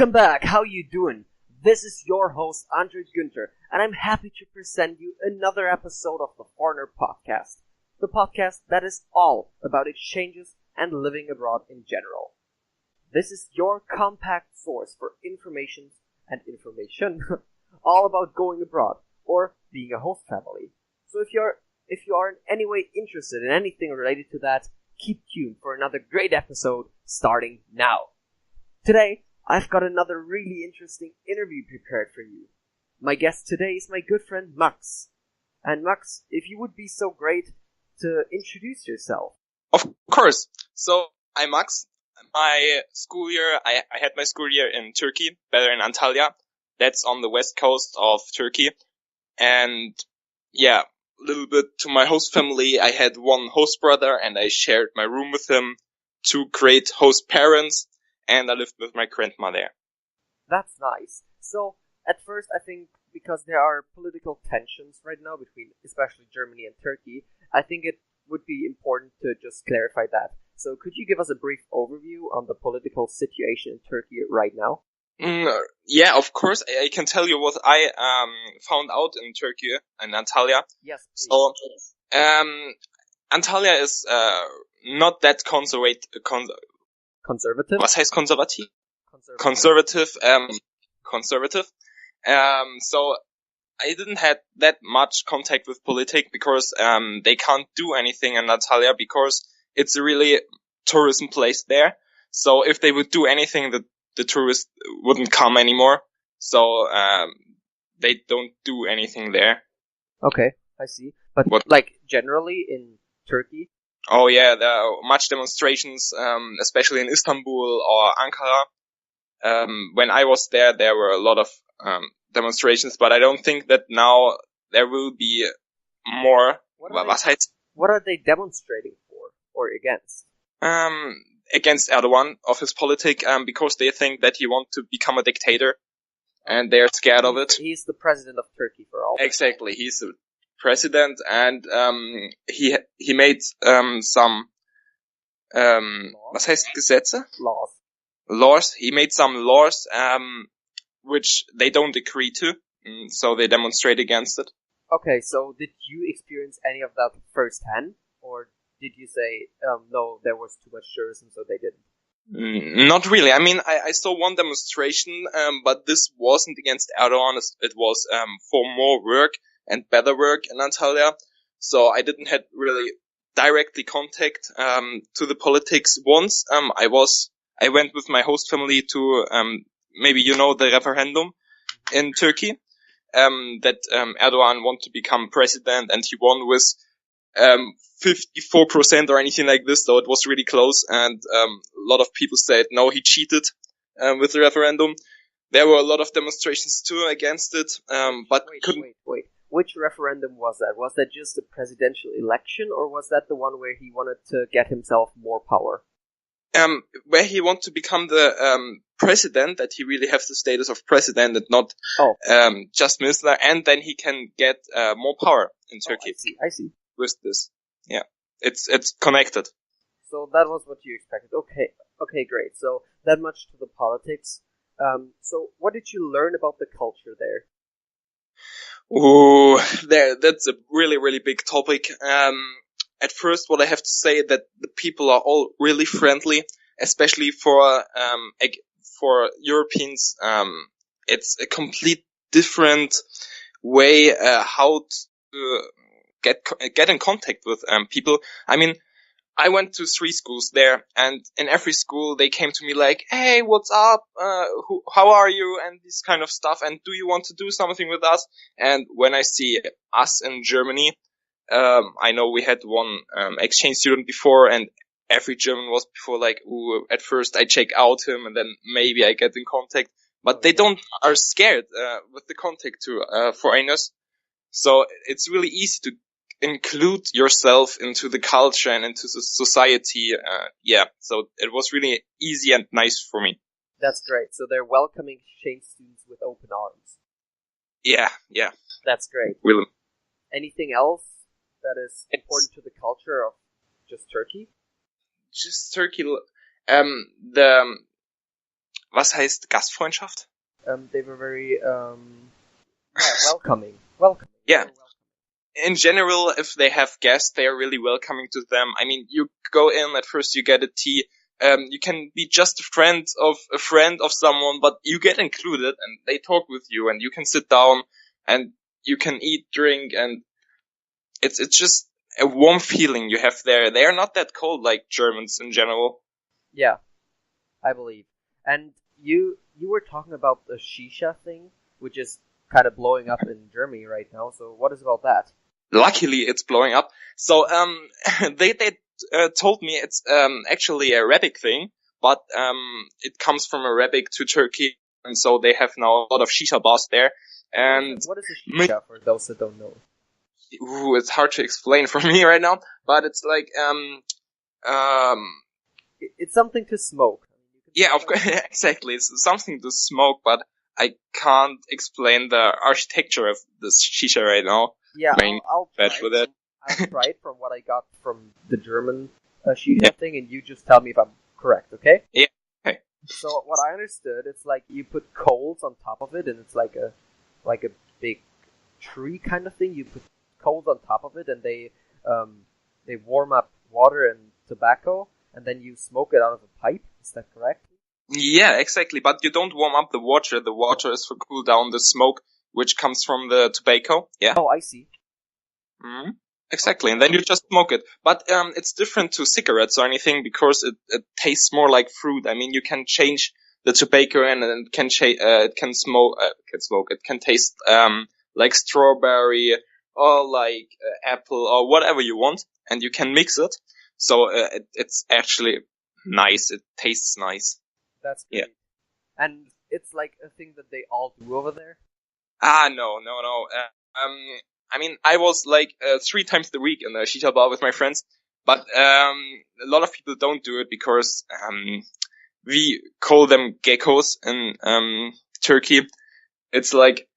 Welcome back. How you doing? This is your host, Andre Günther, and I'm happy to present you another episode of the Foreigner Podcast, the podcast that is all about exchanges and living abroad in general. This is your compact source for information all about going abroad or being a host family. So if you are in any way interested in anything related to that, keep tuned for another great episode starting now. Today, I've got another really interesting interview prepared for you. My guest today is my good friend Max. And Max, if you would be so great to introduce yourself. Of course. So, I'm Max. I had my school year in Turkey, better in Antalya. That's on the west coast of Turkey. And yeah, a little bit to my host family. I had one host brother and I shared my room with him, two great host parents, and I lived with my grandma there. That's nice. So, at first, I think because there are political tensions right now between especially Germany and Turkey, I think it would be important to just clarify that. So, could you give us a brief overview on the political situation in Turkey right now? Yeah, of course. I can tell you what I found out in Turkey, in Antalya. Yes, please. So, Antalya is not that conservative. Was heißt konservativ? Conservative. So I didn't have that much contact with politics because they can't do anything in Antalya because it's a really tourism place there. So if they would do anything, the tourists wouldn't come anymore. So they don't do anything there. Okay, I see. But generally in Turkey? Oh yeah, there are much demonstrations, especially in Istanbul or Ankara. When I was there were a lot of demonstrations, but I don't think that now there will be more. What are they demonstrating for or against? Against Erdogan of his politic, because they think that he wants to become a dictator, and they're scared of it. He's the president of Turkey for all. Exactly, he's the president, and he made some was heißt Gesetze? Laws. He made some laws which they don't agree to, so they demonstrate against it. Okay, so did you experience any of that firsthand, or did you say no, there was too much tourism, so they didn't? Not really. I mean, I saw one demonstration, but this wasn't against Erdogan. It was for more work and better work in Antalya. So I didn't have really directly contact to the politics once. I went with my host family to maybe you know the referendum in Turkey that Erdogan wanted to become president, and he won with 54% or anything like this. So it was really close, and a lot of people said no, he cheated with the referendum. There were a lot of demonstrations too against it, but Wait. Which referendum was that? Was that just a presidential election, or was that the one where he wanted to get himself more power? Where he wanted to become the president, that he really has the status of president and not just minister, and then he can get more power in Turkey. I see. With this, yeah, it's connected. So that was what you expected. Okay, great. So that much to the politics. So what did you learn about the culture there? Oh, that's a really, really big topic. At first, what I have to say that the people are all really friendly, especially for Europeans. It's a complete different way, how to get in contact with, people. I mean, I went to 3 schools there, and in every school they came to me like, hey, what's up? How are you? And this kind of stuff. And do you want to do something with us? And when I see us in Germany, I know we had one exchange student before, and every German was before like, ooh, at first I check out him and then maybe I get in contact. But they are scared with the contact to foreigners. So it's really easy to include yourself into the culture and into the society. So it was really easy and nice for me. That's great. So they're welcoming exchange students with open arms. Yeah. That's great. Really. Anything else that is important to the culture of just Turkey? Just Turkey. was heißt Gastfreundschaft? They were very welcoming. Welcoming. Yeah. They were welcoming. In general, if they have guests, they are really welcoming to them. I mean, you go in, at first you get a tea. You can be just a friend of someone, but you get included and they talk with you and you can sit down and you can eat, drink, and it's just a warm feeling you have there. They are not that cold like Germans in general. Yeah, I believe. And you were talking about the shisha thing, which is kind of blowing up in Germany right now. So what is about that? Luckily, it's blowing up. So, they told me it's, actually a Arabic thing, but, it comes from Arabic to Turkey. And so they have now a lot of shisha bars there. And, What is a shisha for those that don't know? it's hard to explain for me right now, but it's like, It's something to smoke. yeah, of course, exactly. It's something to smoke, but I can't explain the architecture of this shisha right now. Yeah, I'll try Bad for that. I'll try it from what I got from the German shisha thing, and you just tell me if I'm correct, okay? Yeah. Okay. So what I understood, it's like you put coals on top of it, and it's like a big tree kind of thing. You put coals on top of it, and they warm up water and tobacco, and then you smoke it out of a pipe. Is that correct? Yeah, exactly. But you don't warm up the water. The water is for cool down the smoke, which comes from the tobacco. Yeah. Oh, I see. Mm-hmm. Exactly. And then you just smoke it. But, it's different to cigarettes or anything because it tastes more like fruit. I mean, you can change the tobacco and it can it can smoke, it can taste, like strawberry or like apple or whatever you want, and you can mix it. So, it's actually nice. It tastes nice. That's great. Yeah. And it's like a thing that they all do over there? No. I mean, I was like 3 times a week in a shisha bar with my friends, but a lot of people don't do it because we call them geckos in Turkey. It's like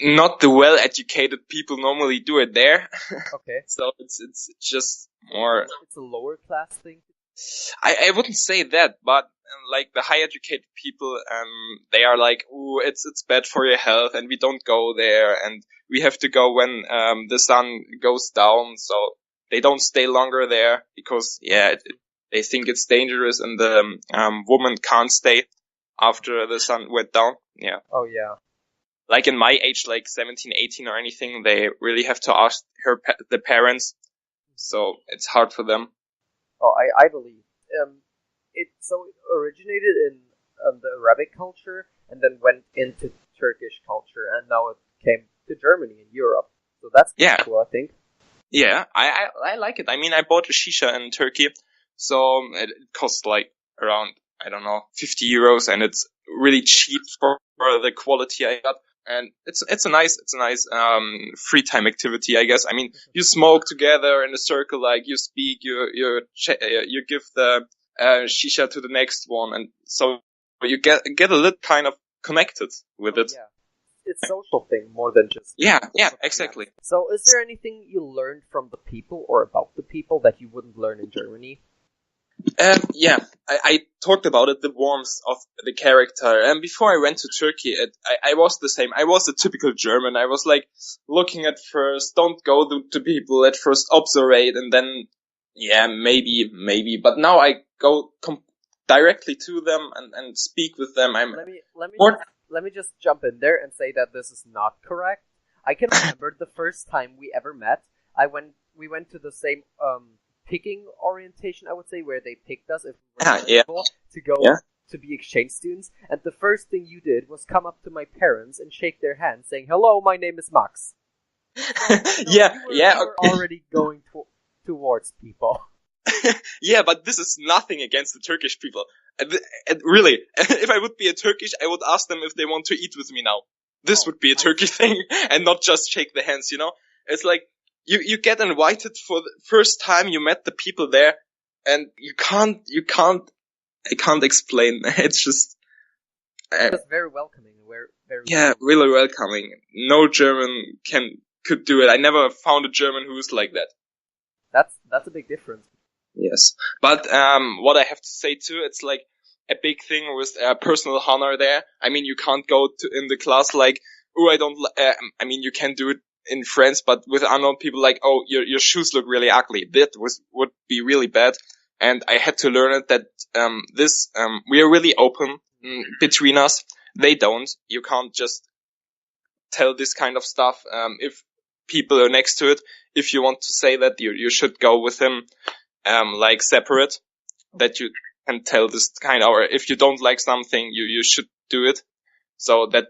not the well-educated people normally do it there. Okay. So it's just more. It's a lower class thing? I wouldn't say that, but like the high educated people, they are like, ooh, it's bad for your health and we don't go there and we have to go when, the sun goes down. So they don't stay longer there because, yeah, they think it's dangerous and the, woman can't stay after the sun went down. Yeah. Oh, yeah. Like in my age, like 17, 18 or anything, they really have to ask the parents. So it's hard for them. Oh, I believe. It originated in the Arabic culture and then went into Turkish culture, and now it came to Germany and Europe. So that's cool, I think. Yeah, I like it. I mean, I bought a shisha in Turkey, so it cost like around, I don't know, 50 euros, and it's really cheap for the quality I got. And it's a nice free time activity, I guess. I mean, you smoke together in a circle, like you speak, you give the shisha to the next one, and so you get a little kind of connected with it. Yeah, it's a social thing more than just. Yeah, exactly. So, is there anything you learned from the people or about the people that you wouldn't learn in Germany? Yeah, I talked about it, the warmth of the character. And before I went to Turkey, I was the same. I was a typical German. I was like looking at first, don't go to people at first, observe, and then, yeah, maybe. But now I go directly to them and speak with them. Let me just jump in there and say that this is not correct. I can remember the first time we ever met. We went to the same picking orientation, I would say, where they picked us if we were eligible to go to be exchange students. And the first thing you did was come up to my parents and shake their hands, saying, "Hello, my name is Max." So, you were already going towards people. Yeah, but this is nothing against the Turkish people. And really, if I would be a Turkish, I would ask them if they want to eat with me now. This would be a Turkish thing, and not just shake the hands, you know? It's like, you get invited for the first time you met the people there, and I can't explain. It's just... It's very welcoming. Really welcoming. No German could do it. I never found a German who's like that. That's a big difference. Yes. But, what I have to say too, it's like, a big thing with personal honor there. I mean, you can't go in the class like, oh, I don't. I mean, you can do it in France, but with unknown people, like, oh, your shoes look really ugly. That would be really bad. And I had to learn it that we are really open between us. They don't. You can't just tell this kind of stuff. If people are next to it, if you want to say that, you should go with him, like separate, that you can tell this kind of, or if you don't like something, you should do it. So that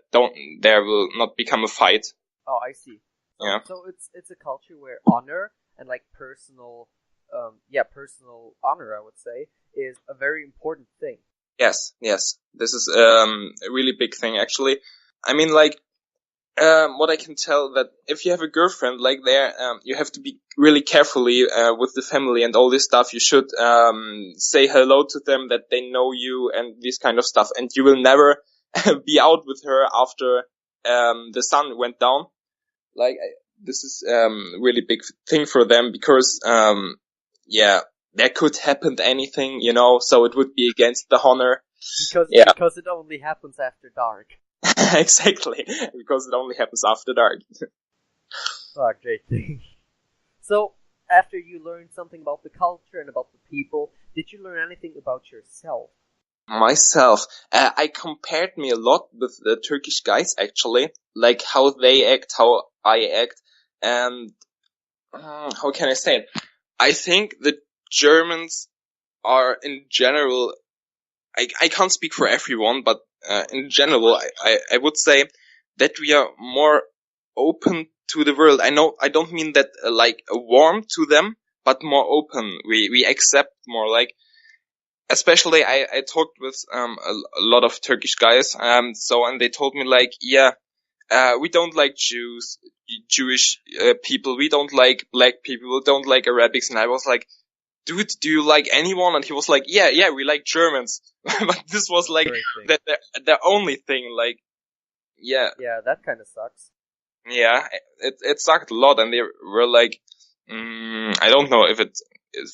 there will not become a fight. Oh, I see. Yeah. So it's a culture where honor and like personal honor, I would say, is a very important thing. Yes. This is a really big thing, actually. I mean, like, what I can tell that if you have a girlfriend like there, you have to be really carefully with the family and all this stuff. You should say hello to them, that they know you and this kind of stuff. And you will never be out with her after the sun went down. Like, this is really big thing for them because there could happen anything, so it would be against the honor. Because it only happens after dark. Exactly, because it only happens after dark. Oh, great thing. So, after you learned something about the culture and about the people, did you learn anything about yourself? Myself, I compared me a lot with the Turkish guys, actually, like how they act, how I act, and how can I say it? I think the Germans are in general, I can't speak for everyone, but in general, I would say that we are more open to the world. I don't mean that like warm to them, but more open. We accept more, like, especially I talked with a lot of Turkish guys, and they told me like, we don't like Jewish people, we don't like black people, we don't like Arabics, and I was like, dude, do you like anyone? And he was like, yeah, we like Germans. But this was like the only thing, like, yeah. Yeah, that kind of sucks. Yeah, it sucked a lot, and they were like, I don't know if it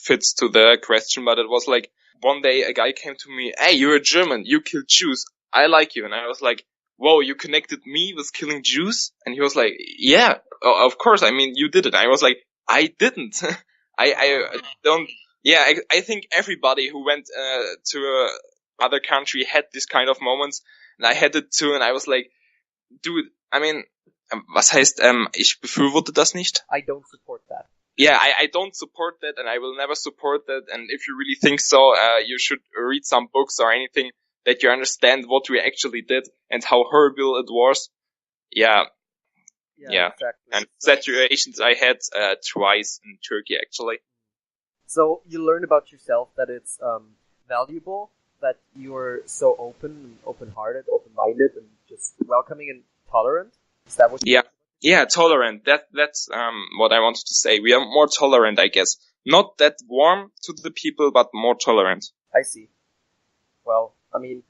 fits to the question, but it was like, one day a guy came to me, hey, you're a German, you kill Jews, I like you. And I was like, whoa, you connected me with killing Jews? And he was like, yeah, of course, I mean, you did it. I was like, I didn't. I don't, I think everybody who went to a other country had this kind of moments, and I had it too, and I was like, dude, I mean, was heißt, ich befürworte das nicht? I don't support that. Yeah, I don't support that, and I will never support that. And if you really think so, you should read some books or anything that you understand what we actually did and how horrible it was. Yeah. Exactly. And situations I had twice in Turkey, actually. So you learned about yourself that it's valuable, that you're so open-hearted, open-minded, and just welcoming and tolerant. Is that what you Yeah, tolerant. That's what I wanted to say. We are more tolerant, I guess. Not that warm to the people, but more tolerant. I see. Well, I mean,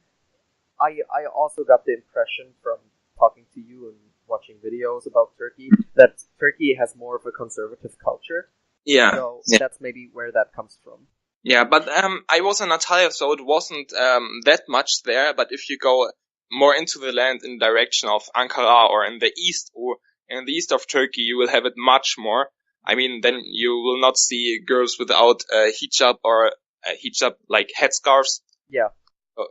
I also got the impression from talking to you and watching videos about Turkey that Turkey has more of a conservative culture. Yeah. So that's maybe where that comes from. Yeah, but I was in Antalya, so it wasn't that much there. But if you go more into the land in the direction of Ankara or in the east of Turkey, you will have it much more. I mean, then you will not see girls without hijab or hijab like headscarves. Yeah.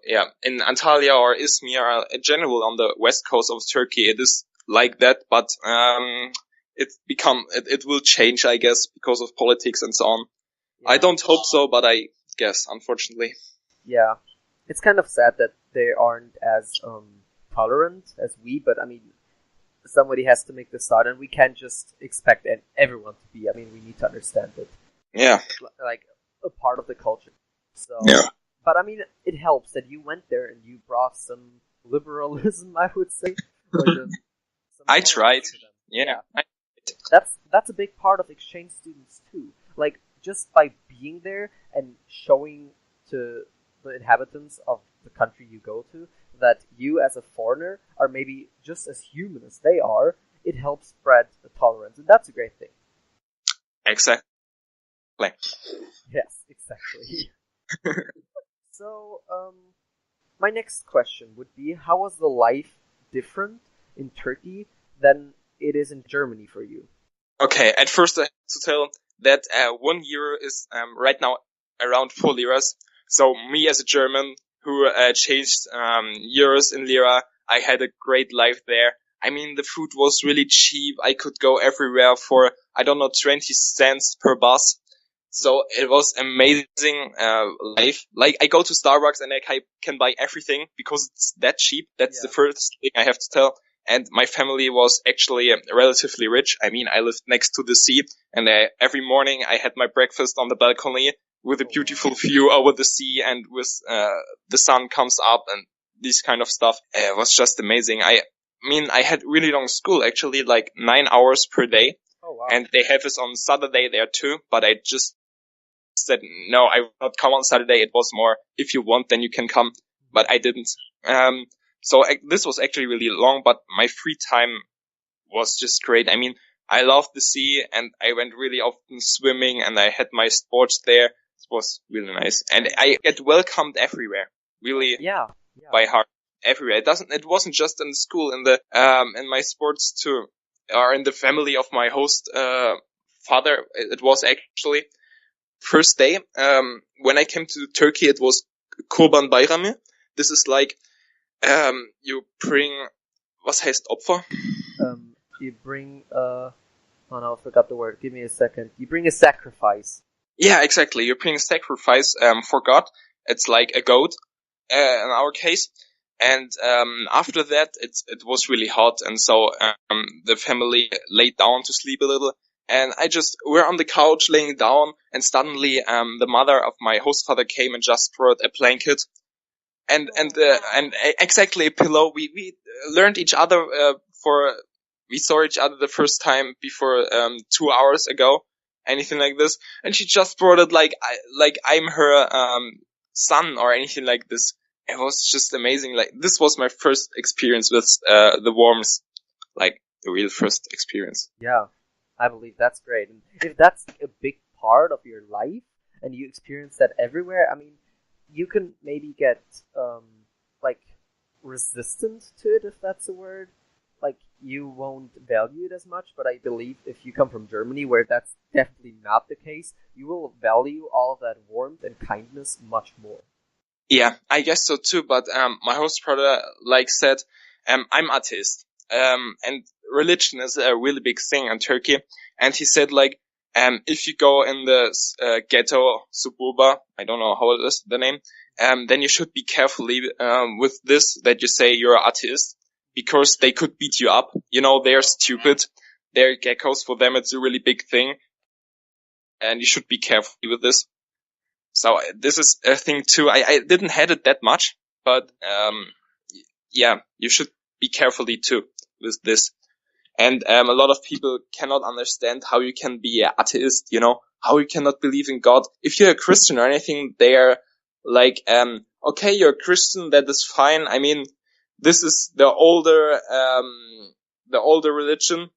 Yeah. In Antalya or Izmir, in general on the west coast of Turkey, it is like that. But it will change, I guess, because of politics and so on. Yeah. I don't hope so, but I guess, unfortunately. Yeah. It's kind of sad that they aren't as tolerant as we, but I mean, somebody has to make the start, and we can't just expect everyone to be. I mean, we need to understand it. Yeah. Like a part of the culture. So, yeah. But I mean, it helps that you went there and you brought some liberalism, I would say. I tried. Yeah. That's a big part of exchange students too. Like, just by being there and showing to the inhabitants of the country you go to that you as a foreigner are maybe just as human as they are, it helps spread the tolerance, and that's a great thing. Exactly. Yes, exactly. So, my next question would be, how was the life different in Turkey than it is in Germany for you? Okay, at first I have to tell that 1 euro is right now around 4 liras. So me as a German who changed euros in lira, I had a great life there. I mean, the food was really cheap. I could go everywhere for, I don't know, 20 cents per bus. So it was amazing life. Like, I go to Starbucks and I can buy everything because it's that cheap. That's the first thing I have to tell. And my family was actually relatively rich. I mean, I lived next to the sea, and every morning I had my breakfast on the balcony with a beautiful view over the sea, and with the sun comes up and this kind of stuff. It was just amazing. I mean, I had really long school, actually, like 9 hours per day. Oh, wow. And they have us on Saturday there too, but I just said, no, I will not come on Saturday. It was more, if you want, then you can come, but I didn't. So this was actually really long, but my free time was just great. I mean, I loved the sea, and I went really often swimming, and I had my sports there. It was really nice, and I get welcomed everywhere, really, Yeah. by heart, everywhere. It wasn't just in school, in my sports too, or in the family of my host father. It was actually first day when I came to Turkey. It was Kurban Bayramı. This is like you bring, was heißt Opfer? You bring oh no, I forgot the word. Give me a second. You bring a sacrifice. Yeah, exactly. You bring a sacrifice for God. It's like a goat in our case. And after that, it was really hot, and so the family laid down to sleep a little. And we're on the couch laying down, and suddenly the mother of my host father came and just brought a blanket and exactly a pillow. We learned each other we saw each other the first time before 2 hours ago, anything like this, and she just brought it like I'm her son or anything like this. It was just amazing. Like, this was my first experience with the warmth, like the real first experience. Yeah, I believe that's great. And if that's a big part of your life and you experience that everywhere, I mean, you can maybe get like resistant to it, if that's a word. Like, you won't value it as much, but I believe if you come from Germany, where that's definitely not the case, you will value all of that warmth and kindness much more. Yeah, I guess so too. But my host brother said, I'm atheist, and religion is a really big thing in Turkey. And he said if you go in the ghetto suburba, I don't know how it is the name, then you should be carefully with this, that you say you're atheist, because they could beat you up. You know, they're stupid. They're geckos. For them, it's a really big thing, and you should be careful with this. So this is a thing too. I didn't had it that much, but yeah, you should be carefully too with this. And a lot of people cannot understand how you can be an atheist, you know, how you cannot believe in God. If you're a Christian or anything, they are like, okay, you're a Christian, that is fine. I mean, this is the older religion,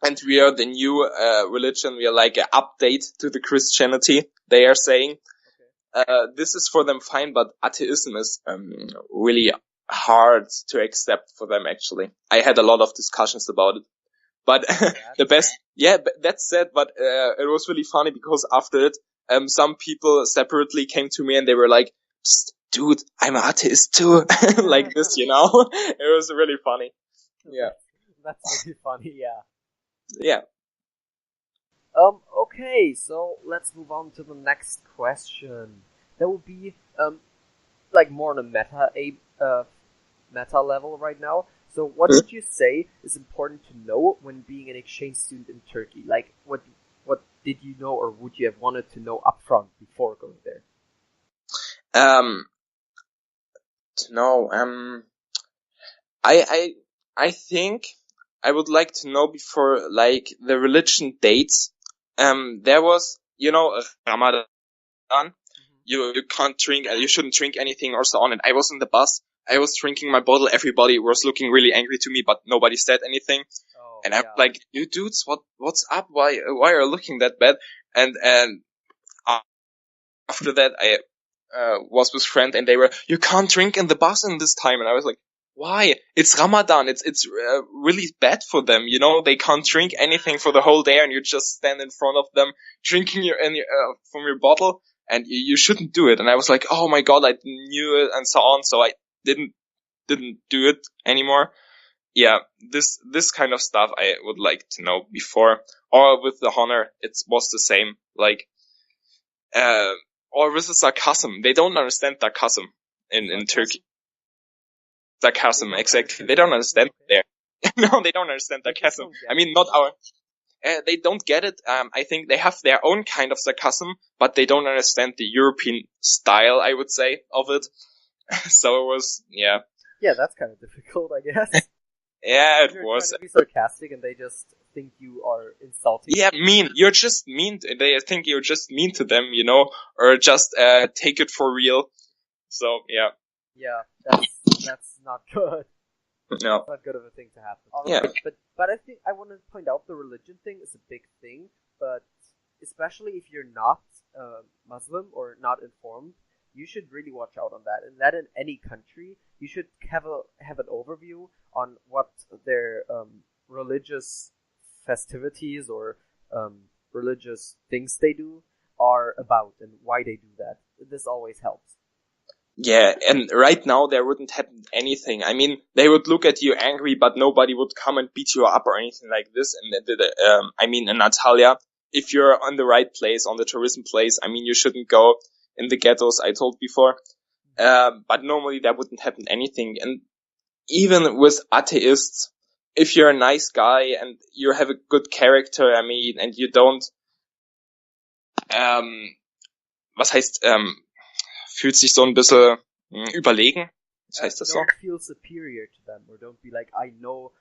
and we are the new religion. We are like an update to the Christianity, they are saying. This is for them fine, but atheism is really hard to accept for them, actually. I had a lot of discussions about it. But that's sad, but it was really funny, because after it, some people separately came to me and they were like, dude, I'm an atheist too. Like this, you know? It was really funny. Yeah. That's really funny, yeah. Yeah. Okay, so let's move on to the next question. That would be like more on a meta level right now. So what would you say is important to know when being an exchange student in Turkey? Like, what did you know, or would you have wanted to know upfront before going there? I think I would like to know before, like, the religion dates. There was, you know, Ramadan. You can't drink, you shouldn't drink anything or so on. And I was in the bus. I was drinking my bottle. Everybody was looking really angry to me, but nobody said anything. And I'm like, you dudes, what's up? Why are you looking that bad? And after that, was with friend, and they were, you can't drink in the bus in this time, and I was like, why? It's Ramadan. It's really bad for them. You know, they can't drink anything for the whole day, and you just stand in front of them drinking from your bottle, and you shouldn't do it. And I was like, oh my god, I knew it, and so on. So I didn't do it anymore. Yeah, this kind of stuff I would like to know before. Or with the honor, it was the same. Like, or with the sarcasm. They don't understand sarcasm in Turkey. Sarcasm, exactly. They don't understand there. No, they don't understand sarcasm. I mean, not our. They don't get it. I think they have their own kind of sarcasm, but they don't understand the European style, I would say, of it. So it was, yeah. Yeah, that's kind of difficult, I guess. Yeah, it You're was. trying to be sarcastic, and they just think you are insulting. Yeah, mean. You're just mean. They think you're just mean to them, you know, or just take it for real. So yeah. Yeah, that's not good. No. It's not good of a thing to happen. Yeah. But I think I want to point out the religion thing is a big thing, but especially if you're not Muslim or not informed, you should really watch out on that. And that in any country, you should have an overview on what their religious festivities or religious things they do are about and why they do that. This always helps. Yeah, and right now there wouldn't happen anything. I mean, they would look at you angry, but nobody would come and beat you up or anything like this. And I mean, in Natalia, if you're on the right place, on the tourism place, I mean, you shouldn't go in the ghettos, I told before. But normally there wouldn't happen anything. And even with atheists, if you're a nice guy and you have a good character, I mean, and you don't, was heißt, fühlt sich so ein bisschen überlegen. Was heißt das so? Don't feel superior to them, or don't be like, I know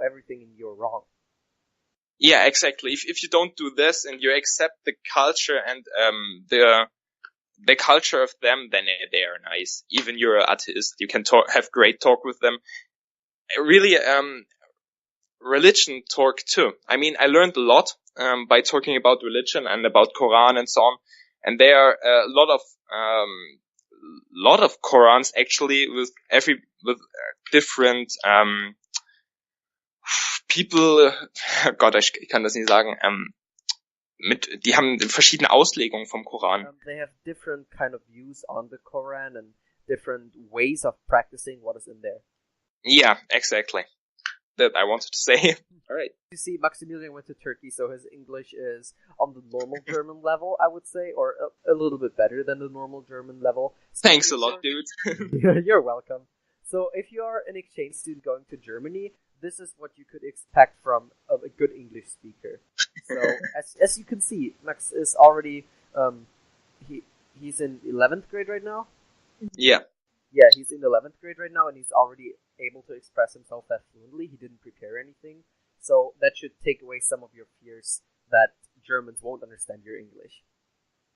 everything and you're wrong. Yeah, exactly. If you don't do this and you accept the culture and the culture of them, then they are nice. Even you're an atheist, you can have great talk with them. Really, religion talk too. I mean, I learned a lot by talking about religion and about Quran and so on. And there are a lot of Qurans actually with different people. Gott, ich kann das nicht sagen. Die haben verschiedene Auslegungen vom Koran. They have different kind of views on the Quran and different ways of practicing what is in there. Yeah, exactly. That I wanted to say. All right. You see, Maximilian went to Turkey, so his English is on the normal German level, I would say, or a little bit better than the normal German level. So thanks a lot, dude. You're welcome. So if you are an exchange student going to Germany, this is what you could expect from a good English speaker. So as you can see, Max is already he's in 11th grade right now. Yeah. Yeah, he's in 11th grade right now, and he's already able to express himself that fluently. He didn't prepare anything, so that should take away some of your fears that Germans won't understand your English.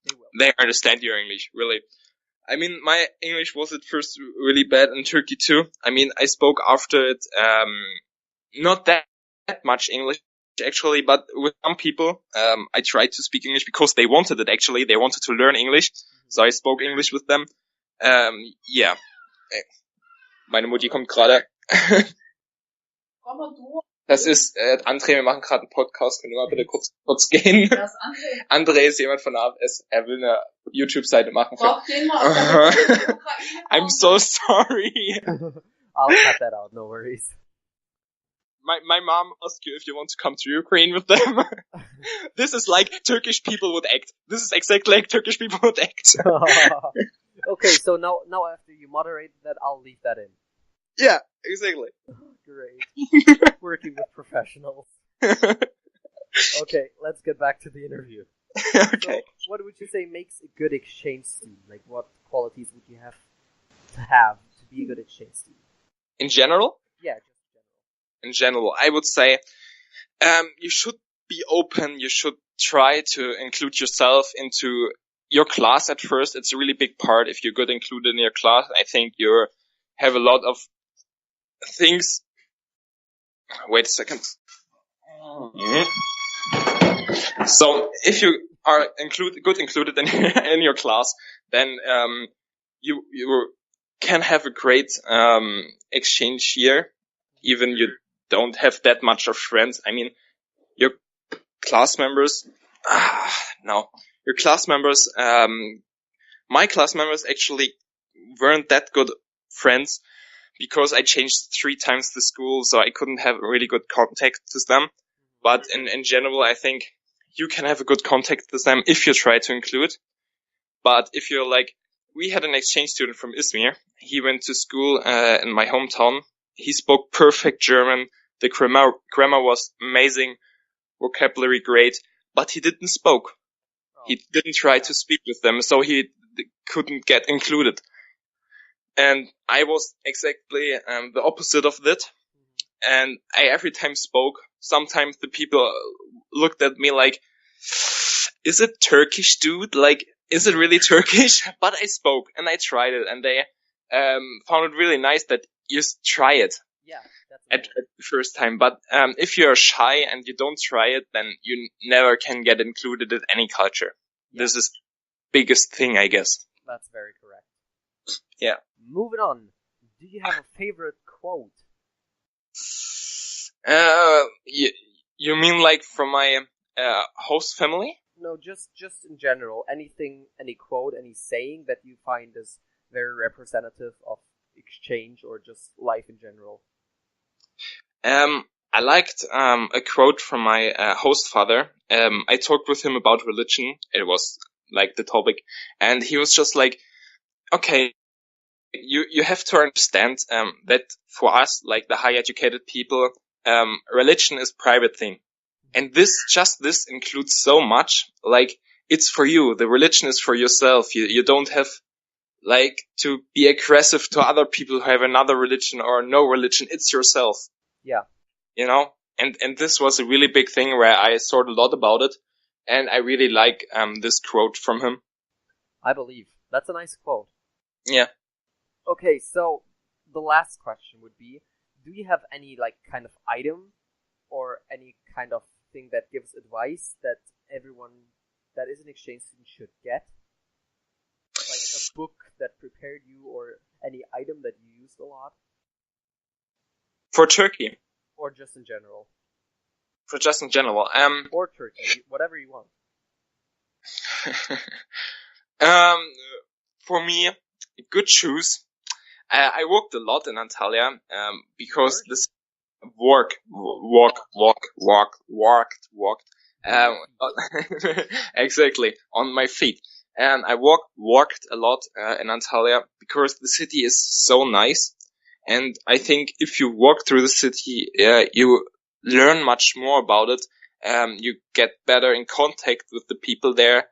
They will. They understand your English, really. I mean, my English was at first really bad in Turkey too. I mean, I spoke after it not that much English actually, but with some people I tried to speak English because they wanted it actually. They wanted to learn English, so I spoke English with them. Yeah. Meine Mutti kommt gerade. Das ist André, wir machen gerade einen Podcast. Können wir mal bitte kurz gehen? Das ist André. André ist jemand von der AFS. Er will eine YouTube-Seite machen. I'm so sorry. I'll cut that out, no worries. My mom asked you if you want to come to Ukraine with them. This is like Turkish people would act. This is exactly like Turkish people would act. Okay, so now after you moderate that, I'll leave that in. Yeah, exactly. Great. Working with professionals. Okay, let's get back to the interview. Okay. So, what would you say makes a good exchange student? Like, what qualities would you have to be a good exchange student? In general? Yeah, just in general, I would say you should be open. You should try to include yourself into your class at first. It's a really big part. If you're good included in your class, I think you have a lot of things. Wait a second. So if you are included in your class, then you can have a great exchange year, even you don't have that much of friends. I mean, your class members, your class members, my class members actually weren't that good friends because I changed 3 times the school, so I couldn't have a really good contact with them. But in general, I think you can have a good contact with them if you try to include. But if you're like, we had an exchange student from Izmir. He went to school in my hometown. He spoke perfect German. The grammar was amazing, vocabulary great, but he didn't spoke. He didn't try to speak with them, so he couldn't get included. And I was exactly the opposite of that. And I every time spoke. Sometimes the people looked at me like, is it Turkish, dude? Like, is it really Turkish? But I spoke and I tried it, and they found it really nice that you try it. Yeah, that's at the first time. But if you're shy and you don't try it, then you never can get included in any culture. Yeah. This is the biggest thing, I guess. That's very correct. Yeah. Moving on. Do you have a favorite quote? You mean like from my host family? No, just in general. Anything, any quote, any saying that you find is very representative of exchange or just life in general. I liked a quote from my host father. I talked with him about religion. It was like the topic, and he was just like, okay, you have to understand that for us, like the high educated people, religion is private thing. And this includes so much. Like, it's for you. The religion is for yourself. You don't have like to be aggressive to other people who have another religion or no religion. It's yourself. Yeah. You know? And this was a really big thing where I thought a lot about it. And I really like this quote from him. I believe. That's a nice quote. Yeah. Okay, so the last question would be, do you have any like kind of item or any kind of thing that gives advice that everyone that is an exchange student should get? Like a book that prepared you or any item that you used a lot? For Turkey. Or just in general? For just in general. Or Turkey, whatever you want. For me, good shoes. I walked a lot in Antalya, because this walked, exactly, on my feet. And I walked a lot, in Antalya because the city is so nice. And I think if you walk through the city, you learn much more about it. You get better in contact with the people there,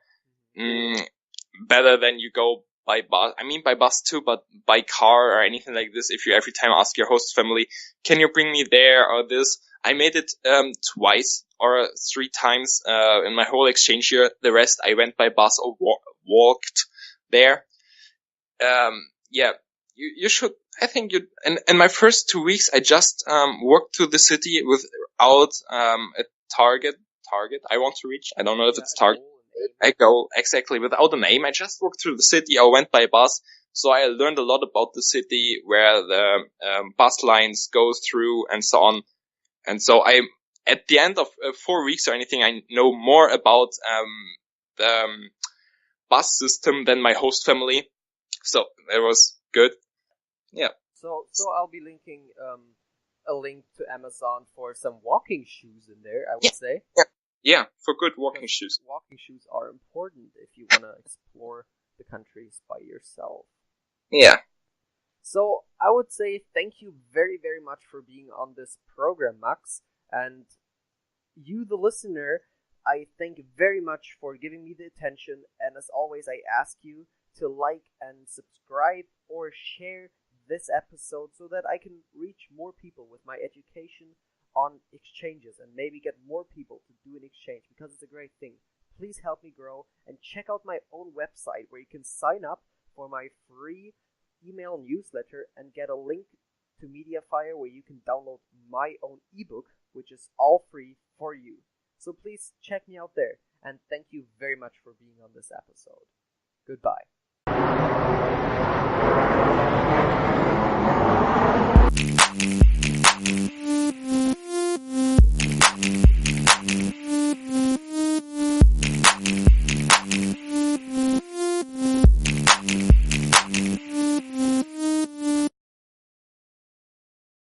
better than you go by bus. I mean, by bus too, but by car or anything like this. If you every time ask your host family, can you bring me there or this? I made it, twice or 3 times, in my whole exchange year. The rest I went by bus or walked there. Yeah, you should, I think in my first 2 weeks, I just, walked through the city without, a target I want to reach. I don't know if it's target. I go exactly without a name. I just walked through the city. I went by bus. So I learned a lot about the city, where the bus lines go through and so on. And so at the end of 4 weeks or anything, I know more about the bus system than my host family. So it was good. Yeah. So I'll be linking a link to Amazon for some walking shoes in there, I would say. Yeah, for good walking shoes. Walking shoes are important if you want to explore the countries by yourself. Yeah. So I would say thank you very, very much for being on this program, Max. And you, the listener, I thank very much for giving me the attention. And as always, I ask you to like and subscribe or share this episode so that I can reach more people with my education on exchanges and maybe get more people to do an exchange, because it's a great thing. Please help me grow and check out my own website where you can sign up for my free email newsletter and get a link to Mediafire where you can download my own ebook, which is all free for you. So please check me out there, and thank you very much for being on this episode. Goodbye.